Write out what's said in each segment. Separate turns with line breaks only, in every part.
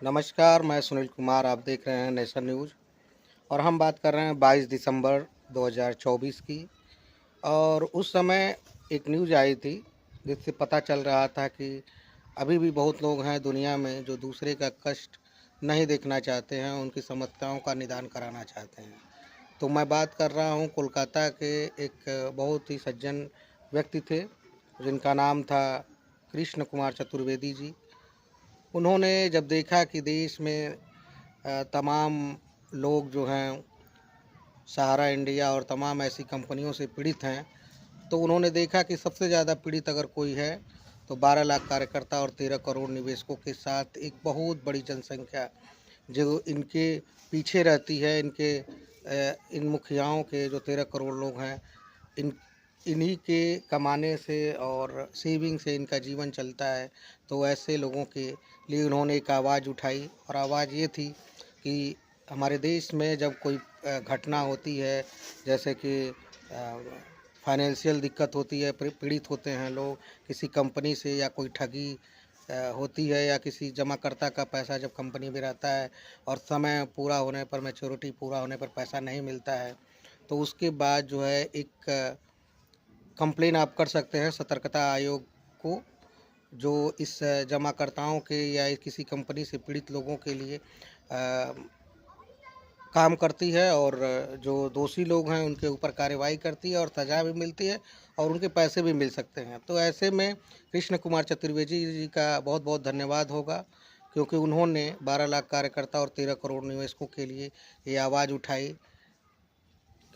नमस्कार, मैं सुनील कुमार। आप देख रहे हैं नेशन न्यूज़ और हम बात कर रहे हैं 22 दिसंबर 2024 की। और उस समय एक न्यूज़ आई थी जिससे पता चल रहा था कि अभी भी बहुत लोग हैं दुनिया में जो दूसरे का कष्ट नहीं देखना चाहते हैं, उनकी समस्याओं का निदान कराना चाहते हैं। तो मैं बात कर रहा हूँ कोलकाता के एक बहुत ही सज्जन व्यक्ति थे जिनका नाम था कृष्ण कुमार चतुर्वेदी जी। उन्होंने जब देखा कि देश में तमाम लोग जो हैं सहारा इंडिया और तमाम ऐसी कंपनियों से पीड़ित हैं, तो उन्होंने देखा कि सबसे ज़्यादा पीड़ित अगर कोई है तो 12 लाख कार्यकर्ता और 13 करोड़ निवेशकों के साथ एक बहुत बड़ी जनसंख्या जो इनके पीछे रहती है। इन मुखियाओं के जो 13 करोड़ लोग हैं, इन इन्हीं के कमाने से और सेविंग से इनका जीवन चलता है। तो ऐसे लोगों के लिए उन्होंने एक आवाज़ उठाई और आवाज़ ये थी कि हमारे देश में जब कोई घटना होती है, जैसे कि फाइनेंशियल दिक्कत होती है, पीड़ित होते हैं लोग किसी कंपनी से, या कोई ठगी होती है, या किसी जमाकर्ता का पैसा जब कंपनी में रहता है और समय पूरा होने पर, मैच्योरिटी पूरा होने पर पैसा नहीं मिलता है, तो उसके बाद जो है एक कंप्लेन आप कर सकते हैं सतर्कता आयोग को, जो इस जमाकर्ताओं के या किसी कंपनी से पीड़ित लोगों के लिए काम करती है और जो दोषी लोग हैं उनके ऊपर कार्रवाई करती है और सज़ा भी मिलती है और उनके पैसे भी मिल सकते हैं। तो ऐसे में कृष्ण कुमार चतुर्वेदी जी का बहुत बहुत धन्यवाद होगा, क्योंकि उन्होंने 12 लाख कार्यकर्ता और 13 करोड़ निवेशकों के लिए ये आवाज़ उठाई,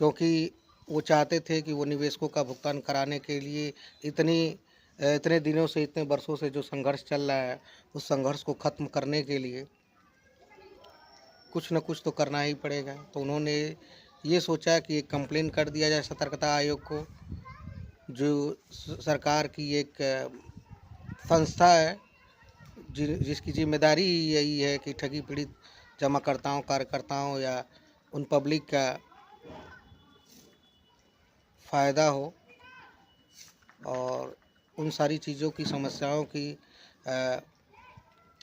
क्योंकि वो चाहते थे कि वो निवेशकों का भुगतान कराने के लिए इतने दिनों से, इतने वर्षों से जो संघर्ष चल रहा है, उस संघर्ष को ख़त्म करने के लिए कुछ न कुछ तो करना ही पड़ेगा। तो उन्होंने ये सोचा कि एक कंप्लेन कर दिया जाए सतर्कता आयोग को, जो सरकार की एक संस्था है जिसकी जिम्मेदारी यही है कि ठगी पीड़ित जमाकर्ताओं, कार्यकर्ताओं या उन पब्लिक का फ़ायदा हो और उन सारी चीज़ों की समस्याओं की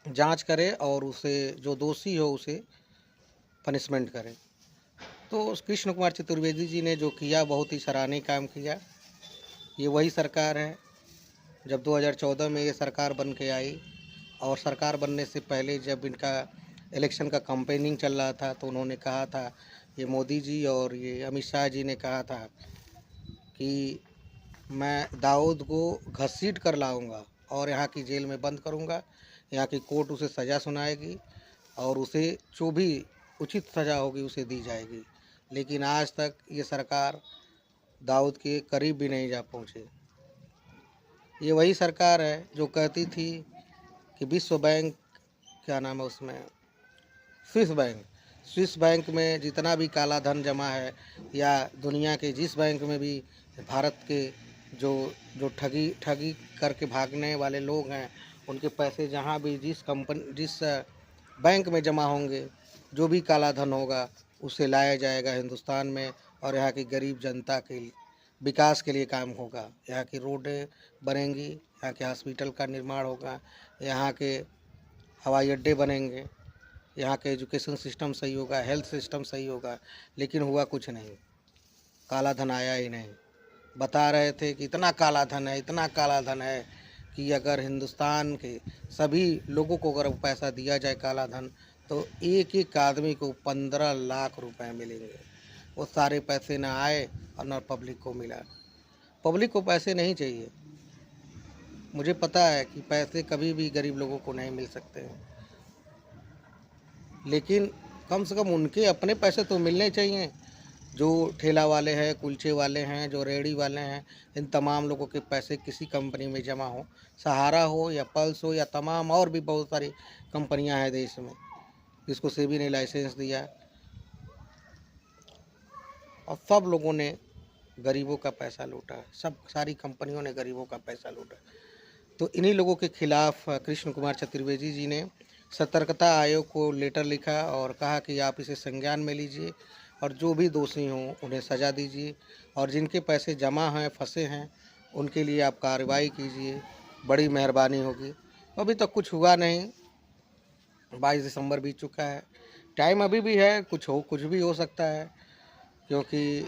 जांच करे और उसे जो दोषी हो उसे पनिशमेंट करे। तो कृष्ण कुमार चतुर्वेदी जी ने जो किया, बहुत ही सराहनीय काम किया। ये वही सरकार है जब 2014 में ये सरकार बन के आई, और सरकार बनने से पहले जब इनका इलेक्शन का कैंपेनिंग चल रहा था तो उन्होंने कहा था, ये मोदी जी और ये अमित शाह जी ने कहा था कि मैं दाऊद को घसीट कर लाऊंगा और यहाँ की जेल में बंद करूंगा, यहाँ की कोर्ट उसे सज़ा सुनाएगी और उसे जो भी उचित सज़ा होगी उसे दी जाएगी। लेकिन आज तक ये सरकार दाऊद के करीब भी नहीं जा पहुँचे। ये वही सरकार है जो कहती थी कि विश्व बैंक, क्या नाम है उसमें, स्विस बैंक में जितना भी काला धन जमा है, या दुनिया के जिस बैंक में भी भारत के जो जो ठगी करके भागने वाले लोग हैं, उनके पैसे जहाँ भी जिस बैंक में जमा होंगे, जो भी काला धन होगा उसे लाया जाएगा हिंदुस्तान में और यहाँ की गरीब जनता के विकास के लिए काम होगा। यहाँ की रोडें बनेंगी, यहाँ के हॉस्पिटल का निर्माण होगा, यहाँ के हवाई अड्डे बनेंगे, यहाँ के एजुकेशन सिस्टम सही होगा, हेल्थ सिस्टम सही होगा। लेकिन हुआ कुछ नहीं, काला धन आया ही नहीं। बता रहे थे कि इतना काला धन है, इतना काला धन है कि अगर हिंदुस्तान के सभी लोगों को अगर पैसा दिया जाए काला धन, तो एक एक आदमी को 15 लाख रुपए मिलेंगे। वो सारे पैसे ना आए और ना पब्लिक को मिला। पब्लिक को पैसे नहीं चाहिए। मुझे पता है कि पैसे कभी भी गरीब लोगों को नहीं मिल सकते हैं, लेकिन कम से कम उनके अपने पैसे तो मिलने चाहिए। जो ठेला वाले हैं, कुलचे वाले हैं, जो रेहड़ी वाले हैं, इन तमाम लोगों के पैसे किसी कंपनी में जमा हो, सहारा हो या पल्स हो या तमाम और भी बहुत सारी कंपनियां हैं देश में जिसको सेबी ने लाइसेंस दिया, और सब लोगों ने गरीबों का पैसा लूटा। सारी कंपनियों ने गरीबों का पैसा लूटा। तो इन्हीं लोगों के खिलाफ कृष्ण कुमार चतुर्वेदी जी ने सतर्कता आयोग को लेटर लिखा और कहा कि आप इसे संज्ञान में लीजिए और जो भी दोषी हों उन्हें सज़ा दीजिए, और जिनके पैसे जमा हैं, फंसे हैं, उनके लिए आप कार्रवाई कीजिए, बड़ी मेहरबानी होगी। अभी तक कुछ हुआ नहीं, 22 दिसंबर बीत चुका है। टाइम अभी भी है, कुछ भी हो सकता है, क्योंकि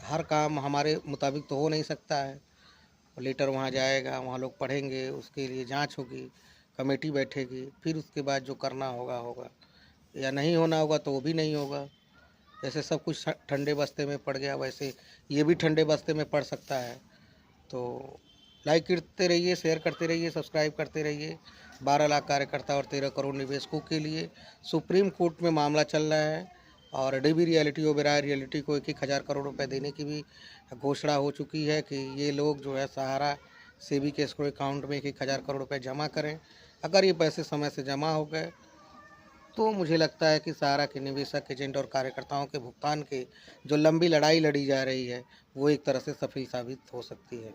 हर काम हमारे मुताबिक तो हो नहीं सकता है। लेटर वहाँ जाएगा, वहाँ लोग पढ़ेंगे, उसके लिए जांच होगी, कमेटी बैठेगी, फिर उसके बाद जो करना होगा होगा, या नहीं होना होगा तो वो भी नहीं होगा। जैसे सब कुछ ठंडे बस्ते में पड़ गया, वैसे ये भी ठंडे बस्ते में पड़ सकता है। तो लाइक करते रहिए, शेयर करते रहिए, सब्सक्राइब करते रहिए। 12 लाख कार्यकर्ता और 13 करोड़ निवेशकों के लिए सुप्रीम कोर्ट में मामला चल रहा है, और डीबी रियलिटी ओबेरॉय रियलिटी को 1,000 करोड़ रुपए देने की भी घोषणा हो चुकी है कि ये लोग जो है सहारा सेबी के escrow अकाउंट में 1,000 करोड़ रुपए जमा करें। अगर ये पैसे समय से जमा हो गए तो मुझे लगता है कि सहारा के निवेशक, एजेंट और कार्यकर्ताओं के भुगतान के जो लंबी लड़ाई लड़ी जा रही है वो एक तरह से सफल साबित हो सकती है।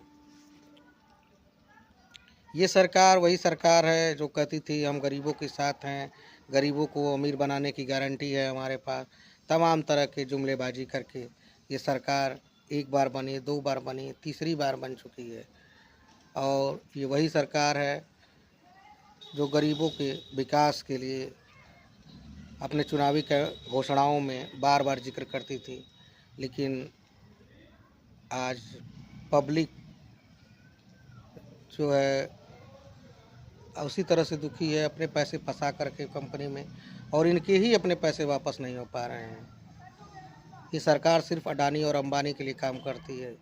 ये सरकार वही सरकार है जो कहती थी हम गरीबों के साथ हैं, गरीबों को अमीर बनाने की गारंटी है हमारे पास। तमाम तरह के जुमलेबाजी करके ये सरकार एक बार बनी, 2 बार बनी, तीसरी बार बन चुकी है। और ये वही सरकार है जो गरीबों के विकास के लिए अपने चुनावी घोषणाओं में बार बार जिक्र करती थी, लेकिन आज पब्लिक जो है उसी तरह से दुखी है, अपने पैसे फंसा करके कंपनी में, और इनके ही अपने पैसे वापस नहीं हो पा रहे हैं। ये सरकार सिर्फ अडानी और अंबानी के लिए काम करती है।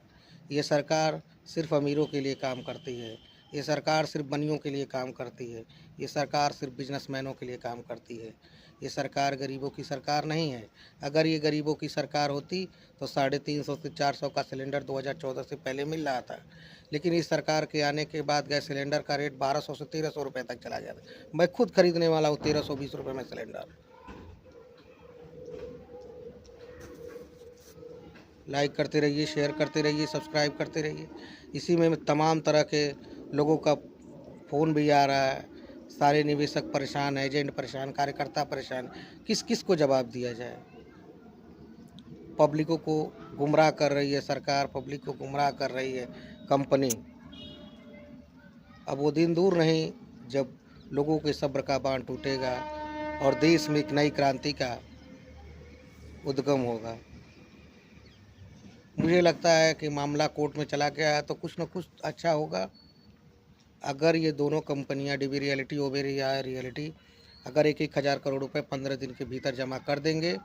ये सरकार सिर्फ अमीरों के लिए काम करती है। ये सरकार सिर्फ बनियों के लिए काम करती है। ये सरकार सिर्फ बिजनेसमैनों के लिए काम करती है। ये सरकार गरीबों की सरकार नहीं है। अगर ये गरीबों की सरकार होती तो 350 से 400 का सिलेंडर 2014 से पहले मिल रहा था, लेकिन इस सरकार के आने के बाद गैस सिलेंडर का रेट 1200 से 1300 रुपये तक चला गया था। मैं खुद खरीदने वाला हूँ 1320 रुपये में सिलेंडर। लाइक करते रहिए, शेयर करते रहिए, सब्सक्राइब करते रहिए। इसी में तमाम तरह के लोगों का फ़ोन भी आ रहा है। सारे निवेशक परेशान, एजेंट परेशान, कार्यकर्ता परेशान। किस किस को जवाब दिया जाए? पब्लिकों को गुमराह कर रही है सरकार, पब्लिक को गुमराह कर रही है कंपनी। अब वो दिन दूर नहीं जब लोगों के सब्र का बांध टूटेगा और देश में एक नई क्रांति का उद्गम होगा। मुझे लगता है कि मामला कोर्ट में चला गया है तो कुछ न कुछ अच्छा होगा। अगर ये दोनों कंपनियां डीबी रियलिटी, ओबेरॉय रियलिटी अगर 1,000 करोड़ रुपए 15 दिन के भीतर जमा कर देंगे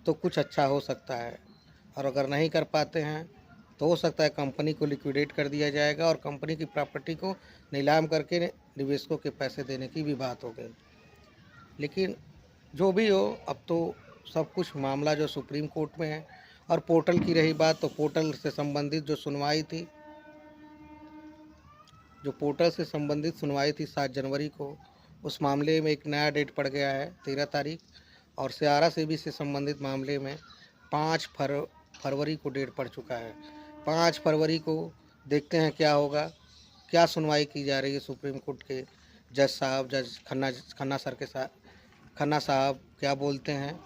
तो कुछ अच्छा हो सकता है, और अगर नहीं कर पाते हैं तो हो सकता है कंपनी को लिक्विडेट कर दिया जाएगा और कंपनी की प्रॉपर्टी को नीलाम करके निवेशकों के पैसे देने की भी बात हो गई। लेकिन जो भी हो, अब तो सब कुछ मामला जो सुप्रीम कोर्ट में है। और पोर्टल की रही बात, तो पोर्टल से संबंधित जो सुनवाई थी, जो पोर्टल से संबंधित सुनवाई थी 7 जनवरी को, उस मामले में एक नया डेट पड़ गया है 13 तारीख, और सहारा सेबी से संबंधित मामले में 5 फरवरी को डेट पड़ चुका है। 5 फरवरी को देखते हैं क्या होगा, क्या सुनवाई की जा रही है सुप्रीम कोर्ट के जज साहब, जज खन्ना साहब क्या बोलते हैं।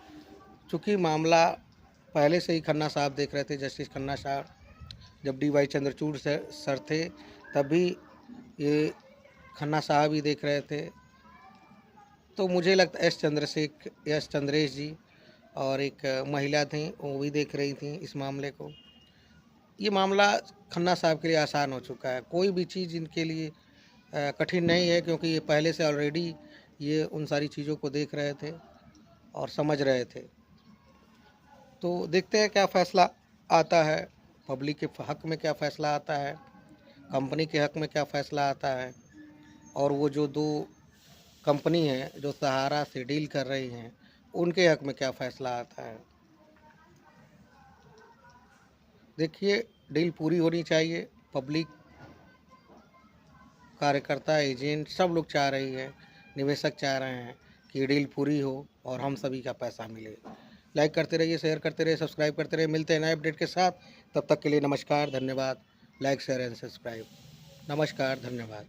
चूँकि मामला पहले से ही खन्ना साहब देख रहे थे, जस्टिस खन्ना साहब जब DY चंद्रचूड़ सर थे तभी ये खन्ना साहब ही देख रहे थे। तो मुझे लगता है एस चंद्रेश जी और एक महिला थी वो भी देख रही थी इस मामले को। ये मामला खन्ना साहब के लिए आसान हो चुका है, कोई भी चीज़ इनके लिए कठिन नहीं है, क्योंकि ये पहले से ऑलरेडी ये उन सारी चीज़ों को देख रहे थे और समझ रहे थे। तो देखते हैं क्या फ़ैसला आता है, पब्लिक के हक़ में क्या फ़ैसला आता है, कंपनी के हक़ में क्या फ़ैसला आता है, और वो जो 2 कंपनी है जो सहारा से डील कर रही हैं उनके हक़ में क्या फ़ैसला आता है। देखिए, डील पूरी होनी चाहिए। पब्लिक, कार्यकर्ता, एजेंट सब लोग चाह रही है, निवेशक चाह रहे हैं कि डील पूरी हो और हम सभी का पैसा मिले। लाइक करते रहिए, शेयर करते रहिए, सब्सक्राइब करते रहिए। मिलते हैं नए अपडेट के साथ, तब तक के लिए नमस्कार, धन्यवाद। Like, share and subscribe. नमस्कार, धन्यवाद।